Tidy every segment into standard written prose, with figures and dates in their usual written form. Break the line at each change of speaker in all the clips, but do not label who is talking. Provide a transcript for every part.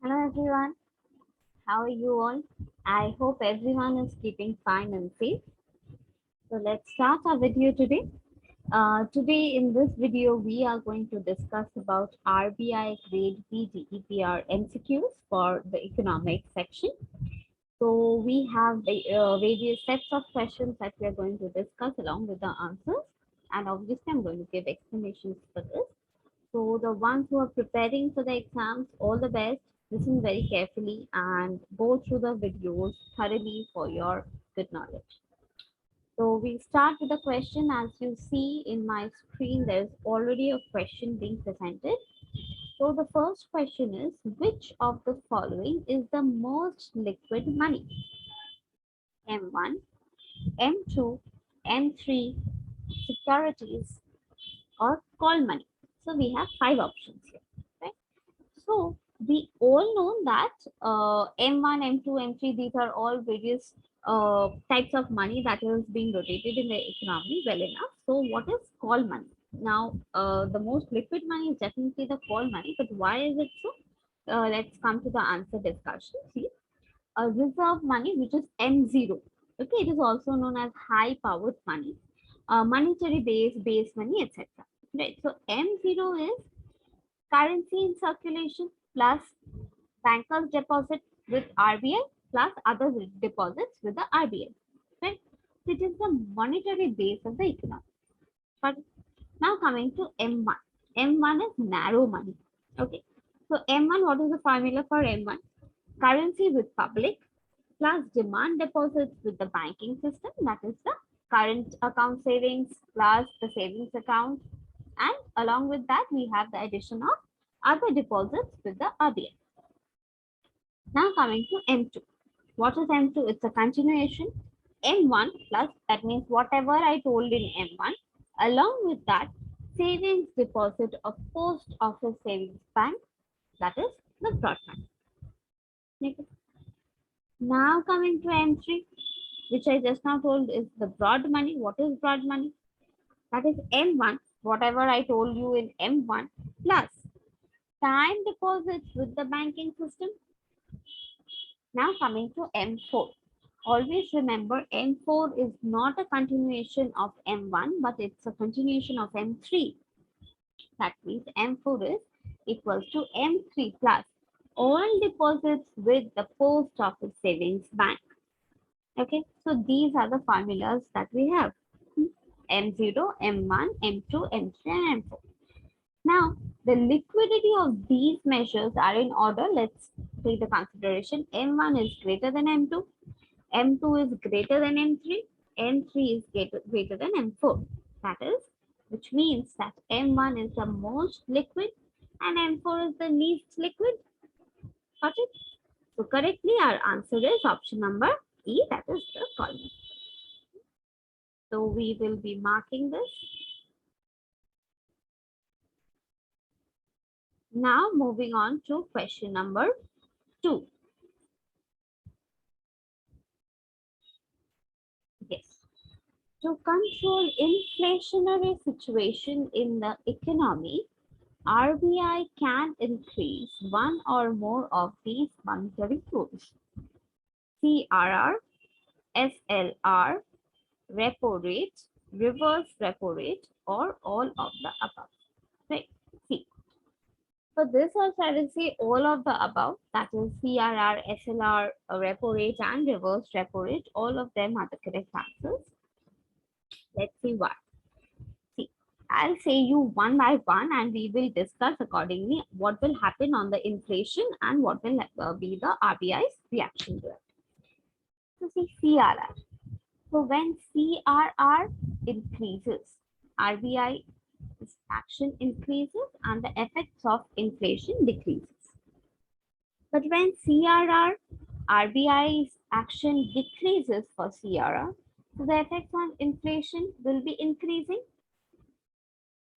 Hello everyone, how are you all? I hope everyone is keeping fine and safe. So let's start our video today. Today in this video, we are going to discuss about RBI Grade B EPR MCQs for the economic section. So we have various sets of questions that we are going to discuss along with the answers. And obviously, I'm going to give explanations for this. So the ones who are preparing for the exams, all the best. Listen very carefully and go through the videos thoroughly for your good knowledge. So we start with the question. As you see in my screen, there's already a question being presented. So the first question is, which of the following is the most liquid money? M1, M2, M3, securities, or call money. So we have five options here. Right? So we all know that M1, M2, M3, these are all various types of money that is being rotated in the economy well enough. So what is call money? Now, the most liquid money is definitely the call money, but why is it so? Let's come to the answer discussion. See, a reserve money, which is M0. Okay, it is also known as high powered money, monetary base money, etc. Right. So M0 is currency in circulation plus bankers deposit with RBI plus other deposits with the RBI. Right? So it is the monetary base of the economy. But now coming to M1. M1 is narrow money. Okay. So M1, what is the formula for M1? Currency with public plus demand deposits with the banking system, that is the current account savings plus the savings account, and along with that we have the addition of other deposits with the RBI. Now coming to M2. What is M2? It's a continuation. M1 plus, that means whatever I told in M1, along with that savings deposit of post office savings bank, that is the broad money. Okay. Now coming to M3, which I just now told is the broad money. What is broad money? That is M1, whatever I told you in M1, plus time deposits with the banking system. Now coming to M4. Always remember M4 is not a continuation of M1, but it's a continuation of M3. That means M4 is equals to M3 plus all deposits with the post office savings bank. Okay, so these are the formulas that we have. M0, M1, M2, M3, and M4. Now, the liquidity of these measures are in order. Let's take the consideration. M1 is greater than M2, M2 is greater than M3, M3 is greater than M4. That is, which means that M1 is the most liquid and M4 is the least liquid. Got it? So correctly, our answer is option number E, that is the column. So we will be marking this. Now moving on to question number 2. Yes. To control inflationary situation in the economy, RBI can increase one or more of these monetary tools: CRR, SLR, repo rate, reverse repo rate, or all of the above. Right? See, for this also I will say all of the above, that is CRR, SLR, repo rate, and reverse repo rate. All of them are the correct answers. Let's see why. See, I'll say you one by one and we will discuss accordingly what will happen on the inflation and what will be the RBI's reaction to it. So see CRR. So when CRR increases, RBI's action increases and the effects of inflation decreases. But when CRR, RBI's action decreases for CRR, so the effects on inflation will be increasing.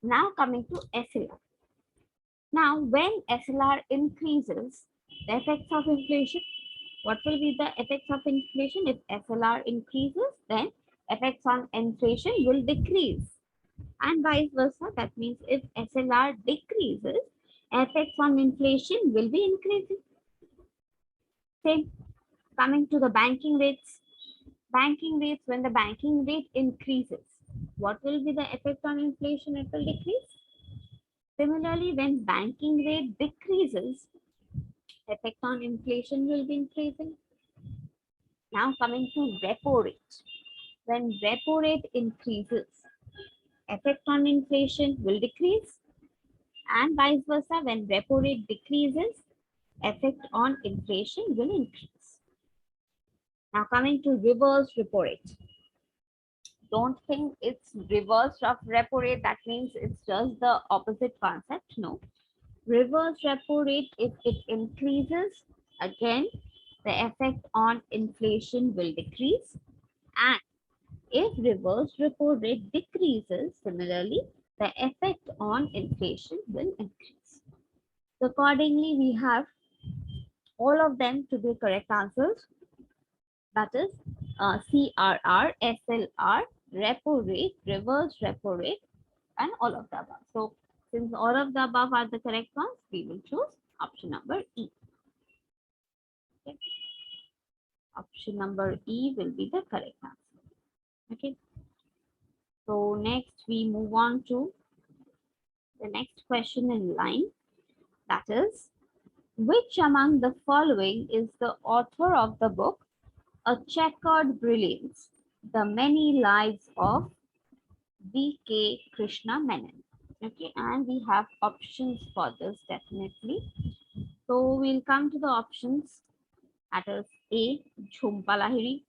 Now coming to SLR. Now when SLR increases, the effects of inflation, what will be the effects of inflation? If SLR increases, then effects on inflation will decrease. And vice versa. That means if SLR decreases, effects on inflation will be increasing. Same. Coming to the banking rates. Banking rates, when the banking rate increases, what will be the effect on inflation? It will decrease. Similarly, when banking rate decreases, effect on inflation will be increasing. Now coming to repo rate. When repo rate increases, effect on inflation will decrease, and vice versa. When repo rate decreases, effect on inflation will increase. Now coming to reverse repo rate. Don't think it's reverse of repo rate. That means it's just the opposite concept. No. Reverse repo rate, if it increases, again, the effect on inflation will decrease. And if reverse repo rate decreases, similarly, the effect on inflation will increase. So accordingly, we have all of them to be correct answers. That is CRR, SLR, repo rate, reverse repo rate, and all of the above. So since all of the above are the correct ones, we will choose option number E. Okay. Option number E will be the correct answer. Okay. So next we move on to the next question in line. That is, which among the following is the author of the book A Checkered Brilliance, The Many Lives of B.K. Krishna Menon? Okay, and we have options for this definitely. So we'll come to the options. That is A. Jhumpa Lahiri,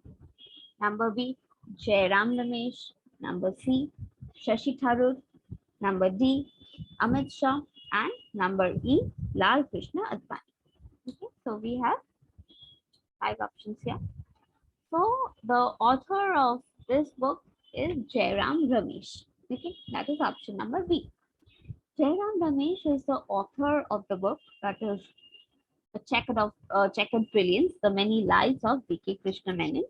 number B. Jairam Ramesh, number C. Shashi Tharoor, number D. Amit Shah, and number E. Lal Krishna Advani. Okay, so we have 5 options here. So the author of this book is Jairam Ramesh. Okay, that is option number B. Jairam Ramesh is the author of the book that is Checkered Brilliance, The Many Lives of B.K. Krishna Menon.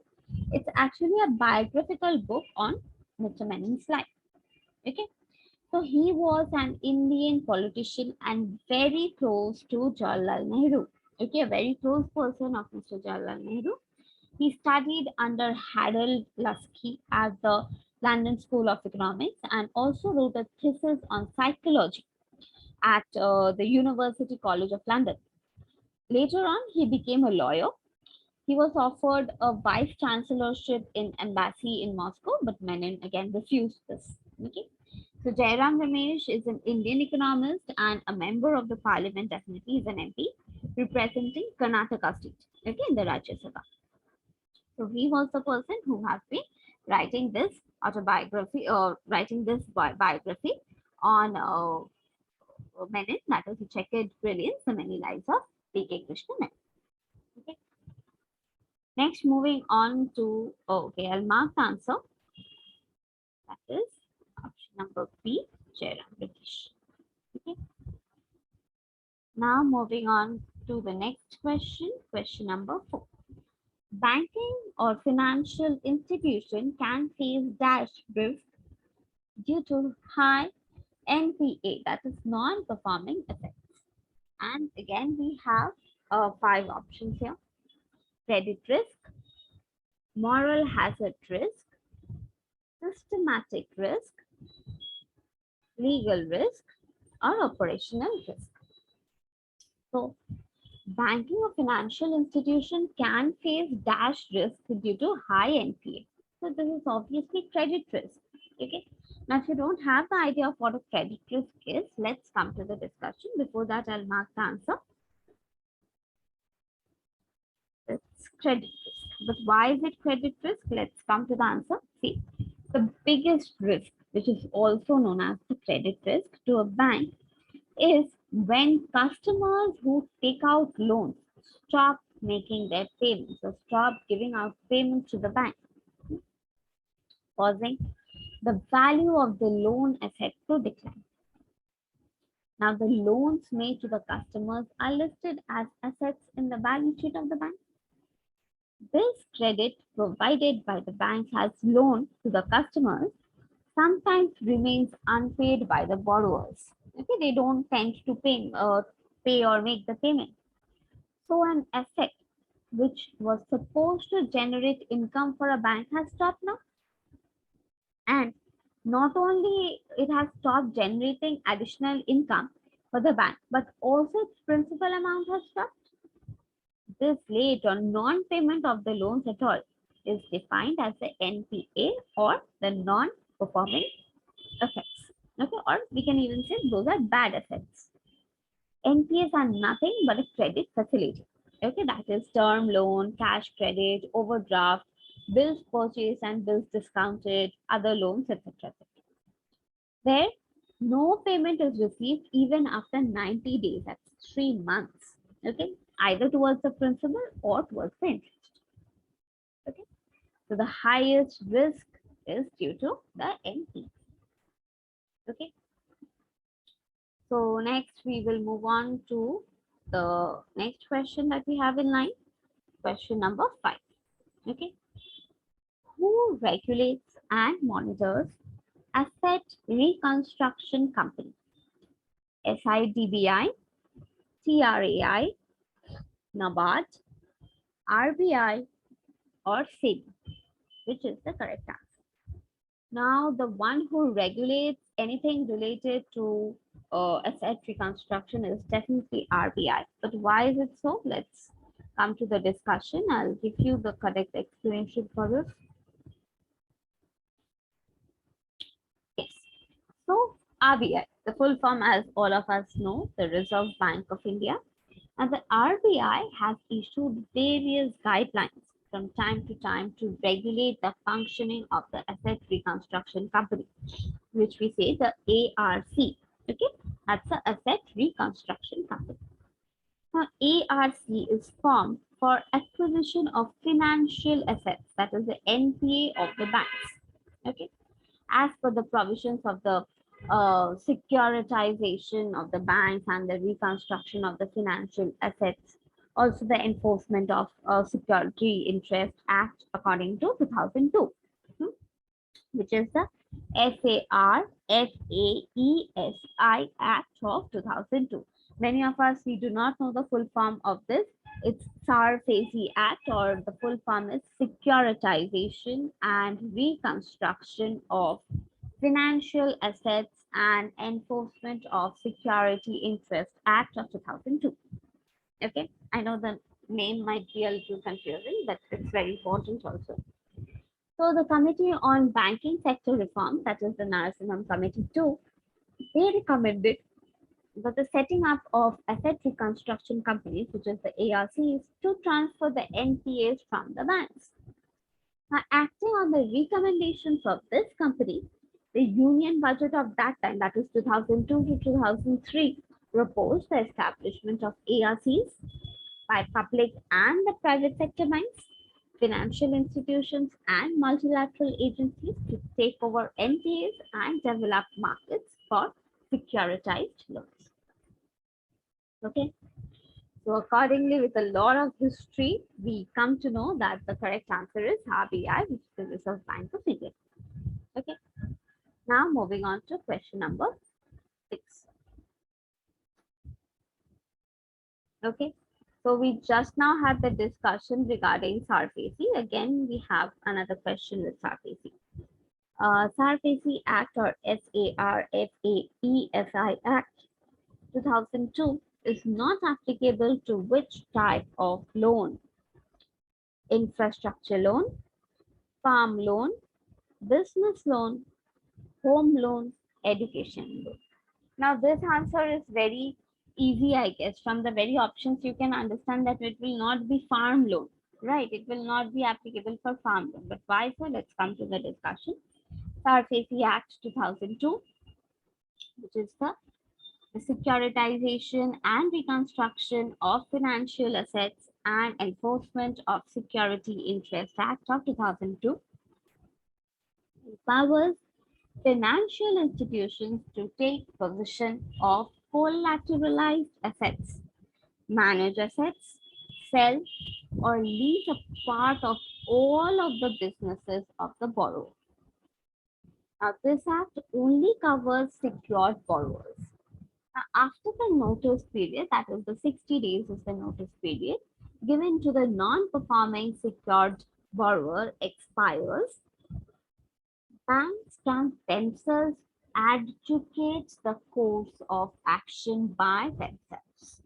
It's actually a biographical book on Mr. Menon's life. Okay, so he was an Indian politician and very close to Jawaharlal Nehru. Okay, a very close person of Mr. Jawaharlal Nehru. He studied under Harold Lasky at the London School of Economics and also wrote a thesis on psychology at the University College of London. Later on, he became a lawyer. He was offered a vice chancellorship in embassy in Moscow, but Menon again refused this. Okay. So Jairam Ramesh is an Indian economist and a member of the parliament, definitely is an MP, representing Karnataka state, okay, in the Rajya Sabha. So he was the person who has been writing this autobiography or writing this biography on Menon, that is the Checkered Brilliance, The Many Lives of B.K. Krishna Menon. Okay. Next, moving on to, okay, I'll mark the answer. That is option number B, Jairam Ramesh. Okay. Now moving on to the next question, question number 4. Banking or financial institution can face dash risk due to high NPA, that is non-performing assets. And again, we have 5 options here. Credit risk, moral hazard risk, systematic risk, legal risk, or operational risk. So banking or financial institution can face dash risk due to high NPA. So this is obviously credit risk. Okay. Now, if you don't have the idea of what a credit risk is, let's come to the discussion. Before that, I'll mark the answer. It's credit risk. But why is it credit risk? Let's come to the answer. See, the biggest risk, which is also known as the credit risk to a bank, is when customers who take out loans stop making their payments or stop giving out payments to the bank, causing the value of the loan asset to decline. Now, the loans made to the customers are listed as assets in the balance sheet of the bank. This credit provided by the bank as loan to the customers sometimes remains unpaid by the borrowers. Okay, they don't tend to pay or make the payment. So an asset which was supposed to generate income for a bank has stopped now. And not only it has stopped generating additional income for the bank, but also its principal amount has stopped. This late or non-payment of the loans at all is defined as the NPA or the non-performing assets. Okay, or we can even say those are bad assets. NPAs are nothing but a credit facility. Okay, that is term loan, cash credit, overdraft, bills purchased and bills discounted, other loans, etc. Where no payment is received even after 90 days, that's 3 months. Okay, either towards the principal or towards the interest. Okay, so the highest risk is due to the NPA. Okay, so next we will move on to the next question that we have in line. Question number 5. Okay. Who regulates and monitors asset reconstruction company? SIDBI, TRAI, NABARD, RBI, or SEBI? Which is the correct answer? Now, the one who regulates anything related to asset reconstruction is definitely RBI. But why is it so? Let's come to the discussion. I'll give you the correct explanation for this. Yes. So RBI, the full form, as all of us know, the Reserve Bank of India. And the RBI has issued various guidelines from time to time to regulate the functioning of the Asset Reconstruction Company, which we say the ARC. Okay, that's the Asset Reconstruction Company. Now, ARC is formed for acquisition of financial assets, that is the NPA of the banks. Okay, as per the provisions of the securitization of the banks and the reconstruction of the financial assets, also the enforcement of Security Interest Act according to 2002, which is the SARFAESI Act of 2002. Many of us, we do not know the full form of this. It's SARFAESI Act, or the full form is Securitization and Reconstruction of Financial Assets and Enforcement of Security Interest Act of 2002. Okay, I know the name might be a little confusing, but it's very important also. So the Committee on Banking Sector Reform, that is the Narasimhan Committee 2, they recommended that the setting up of asset reconstruction companies, which is the ARCs, to transfer the NPAs from the banks. Now, acting on the recommendations of this company, the Union Budget of that time, that is 2002 to 2003, proposed the establishment of ARCs by public and the private sector banks, financial institutions, and multilateral agencies to take over NPAs and develop markets for securitized loans. Okay, so accordingly, with a lot of history, we come to know that the correct answer is RBI, which is the Reserve Bank of India. Okay, now moving on to question number 6. Okay, so we just now had the discussion regarding SARFAESI. Again, we have another question with SARFAESI. SARFAESI Act, or SARFAESI Act 2002 is not applicable to which type of loan? Infrastructure loan, farm loan, business loan, home loan, education loan. Now, this answer is very easy, I guess. From the very options, you can understand that it will not be farm loan, right? It will not be applicable for farm loan. But why so? Let's come to the discussion. SARFAESI Act 2002, which is the securitization and reconstruction of financial assets and enforcement of Security Interest Act of 2002, empowers financial institutions to take possession of collateralized assets, manage assets, sell, or lease a part of all of the businesses of the borrower. Now, this act only covers secured borrowers. Now, after the notice period, that is the 60 days is the notice period, given to the non-performing secured borrower expires, banks can themselves adjudicate the course of action by themselves.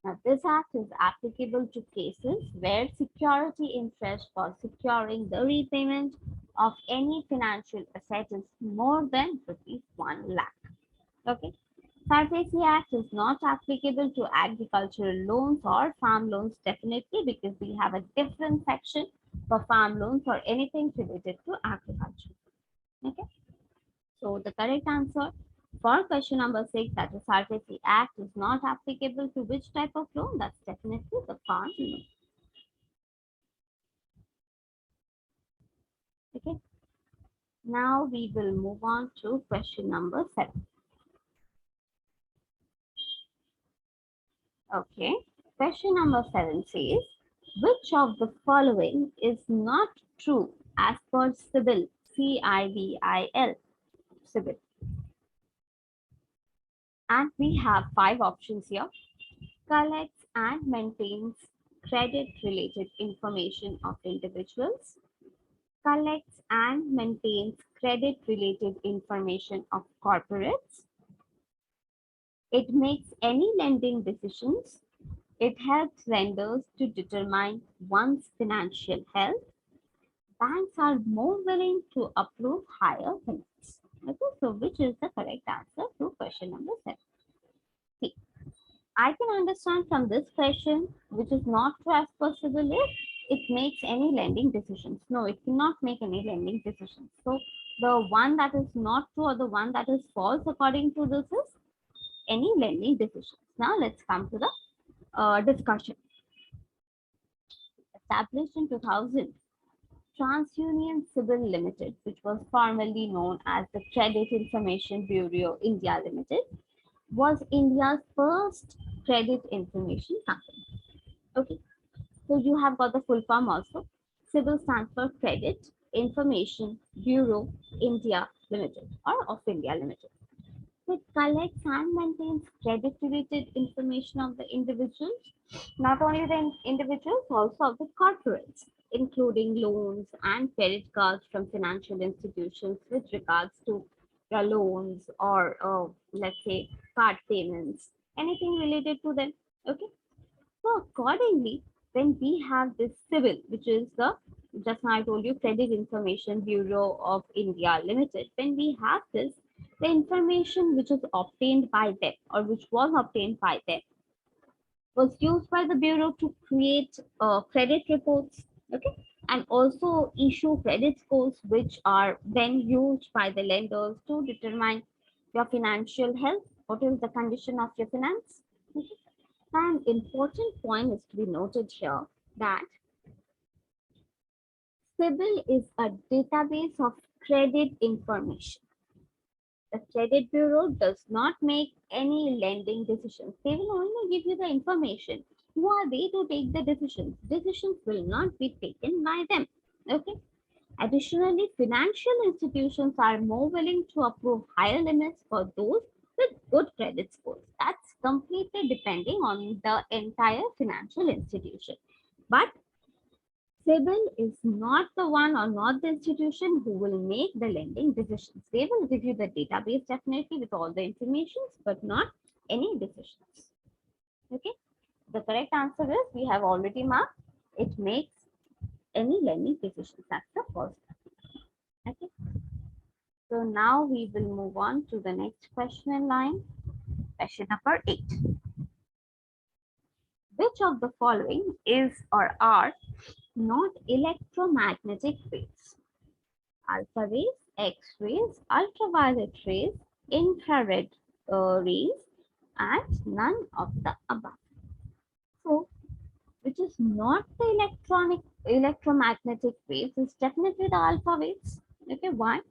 Now, this act is applicable to cases where security interest for securing the repayment of any financial asset is more than rupees 1 lakh. Okay. SARFAESI Act is not applicable to agricultural loans or farm loans, definitely, because we have a different section for farm loans or anything related to agriculture. Okay. So the correct answer for question number 6, that is SARFAESI Act, is not applicable to which type of loan? That's definitely the farm loan. Okay. Now we will move on to question number 7. Okay. Question number 7 says, which of the following is not true as per CIBIL, CIBIL, CIBIL? And we have 5 options here. Collects and maintains credit-related information of individuals. Collects and maintains credit-related information of corporates. It makes any lending decisions. It helps lenders to determine one's financial health. Banks are more willing to approve higher limits. Okay, so which is the correct answer to question number 7? See, I can understand from this question, which is not true as possible, if it makes any lending decisions. No, it cannot make any lending decisions. So the one that is not true or the one that is false according to this is any lending decisions. Now let's come to the discussion. Established in 2000, TransUnion Civil Limited, which was formerly known as the Credit Information Bureau India Limited, was India's first credit information company. Okay, so you have got the full form also. Civil stands for Credit Information Bureau India Limited or of India Limited. It collects and maintains credit related information of the individuals, not only the individuals, also of the corporates, including loans and credit cards from financial institutions with regards to the loans or let's say card payments, anything related to them. Okay. So accordingly, when we have this civil, which is the just now I told you Credit Information Bureau of India Limited, when we have this, the information which is obtained by them or which was obtained by them was used by the bureau to create credit reports, okay, and also issue credit scores, which are then used by the lenders to determine your financial health. What is the condition of your finance? Okay. An important point is to be noted here that CIBIL is a database of credit information. The credit bureau does not make any lending decisions. They will only give you the information. Who are they to take the decisions? Decisions will not be taken by them. Okay. Additionally, financial institutions are more willing to approve higher limits for those with good credit scores. That's completely depending on the entire financial institution. But CIBIL is not the one or not the institution who will make the lending decisions. They will give you the database definitely with all the informations, but not any decisions. Okay. The correct answer is we have already marked. It makes any lending decisions. That's the first one. Okay. So now we will move on to the next question in line. Question number 8. Which of the following is or are not electromagnetic waves? Alpha rays, X-rays, ultraviolet rays, infrared rays, and none of the above. So, which is not the electromagnetic waves is definitely the alpha waves. Okay, why?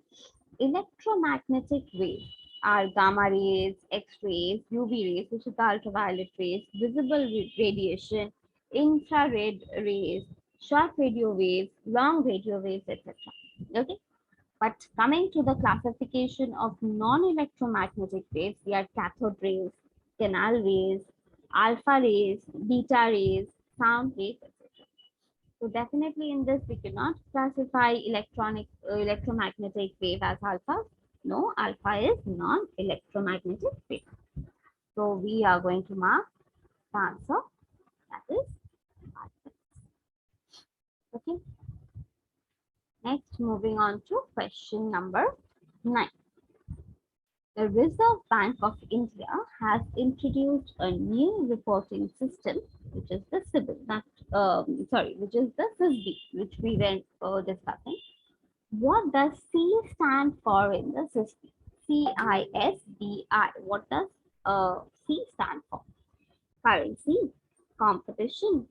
Electromagnetic waves are gamma rays, X-rays, UV rays, which is the ultraviolet rays, visible radiation, infrared rays, short radio waves, long radio waves, etc. Okay. But coming to the classification of non-electromagnetic waves, we are cathode rays, canal rays, alpha rays, beta rays, sound waves, etc. So definitely in this we cannot classify electromagnetic wave as alpha. No, alpha is non-electromagnetic wave. So we are going to mark the answer, that is alpha. Okay. Next, moving on to question number 9. The Reserve Bank of India has introduced a new reporting system, which is the CIBIL, which is the CISB, which we were discussing. What does C stand for in the CISB? CISBI. What does C stand for? Currency, competition,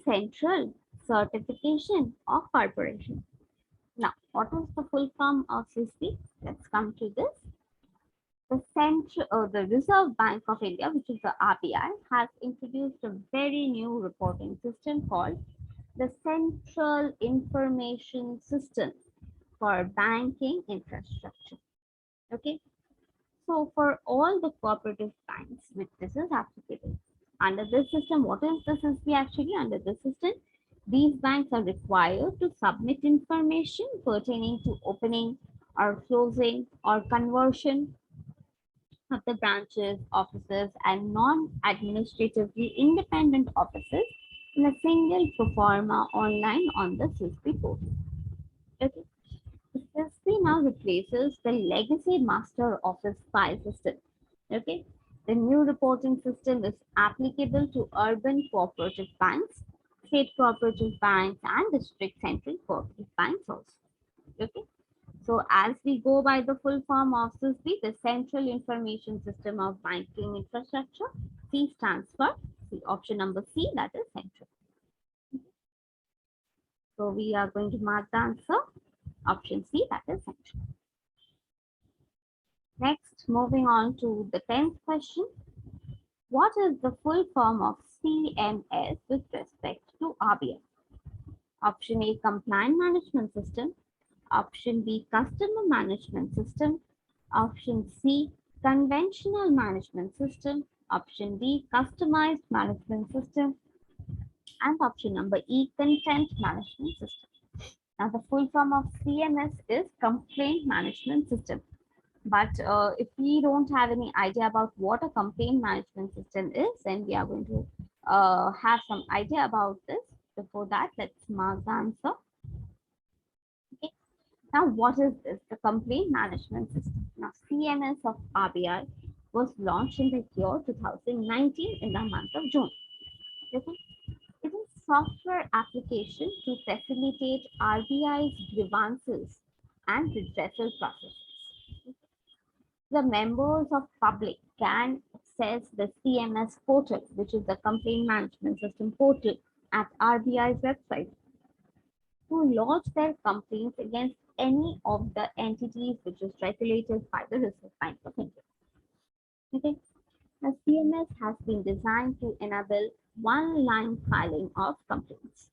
central, certification, or corporation? Now, what is the full form of CISB? Let's come to this. The Reserve Bank of India, which is the RBI, has introduced a very new reporting system called the Central Information System for Banking Infrastructure. Okay, so for all the cooperative banks, which this is applicable. Under this system, what is the CISB actually? Under this system, these banks are required to submit information pertaining to opening or closing or conversion of the branches, offices, and non-administratively independent offices in a single pro forma online on the CISB portal. Okay. The CISB now replaces the legacy master office file system. Okay. The new reporting system is applicable to urban cooperative banks, state cooperative banks, and district central cooperative banks also. Okay. So as we go by the full form of CISB, the Central Information System of Banking Infrastructure, C stands for option number C, that is central. So we are going to mark the answer, option C, that is central. Next, moving on to the 10th question. What is the full form of CMS with respect to RBI? Option A, Compliant Management System. Option B, Customer Management System. Option C, Conventional Management System. Option D, Customized Management System. And option number E, Content Management System. Now, the full form of CMS is Complaint Management System. But if we don't have any idea about what a complaint management system is, then we are going to have some idea about this. Before that, let's mark the answer. Okay. Now, what is this? The Complaint Management System. Now, CMS of RBI was launched in the year 2019 in the month of June. Okay. It is a software application to facilitate RBI's grievances and redressal processes. The members of public can access the CMS portal, which is the Complaint Management System portal at RBI's website, to lodge their complaints against any of the entities which is regulated by the Reserve Bank of India. Okay. The CMS has been designed to enable one-line filing of complaints.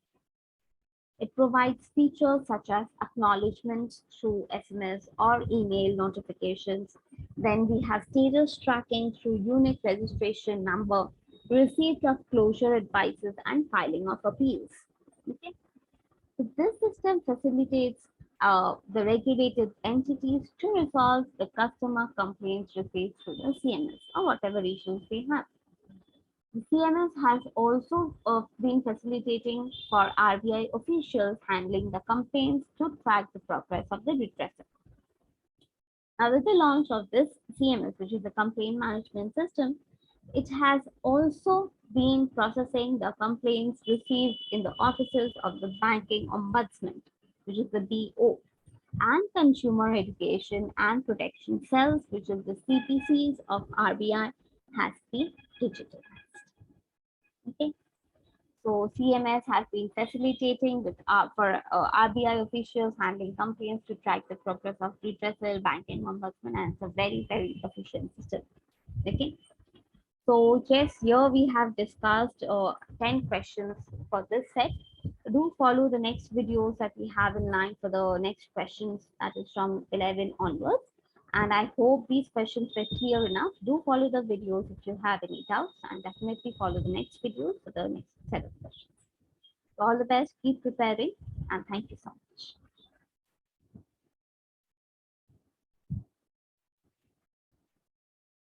It provides features such as acknowledgement through SMS or email notifications. Then we have status tracking through unique registration number, receipt of closure advices, and filing of appeals. Okay. So this system facilitates the regulated entities to resolve the customer complaints received through the CMS or whatever issues they have. The CMS has also been facilitating for RBI officials handling the complaints to track the progress of the redressal. Now, with the launch of this CMS, which is the Complaint Management System, it has also been processing the complaints received in the offices of the Banking Ombudsman, which is the BO, and Consumer Education and Protection Cells, which is the CPCs of RBI, has been digitalized. Okay. So CMS has been facilitating with for RBI officials handling complaints to track the progress of redressal, banking ombudsman, and it's a very, very efficient system. Okay. So yes, here we have discussed 10 questions for this set. Do follow the next videos that we have in line for the next questions, that is from 11 onwards. And I hope these questions were clear enough. Do follow the videos if you have any doubts, and definitely follow the next videos for the next set of questions. All the best, keep preparing, and thank you so much.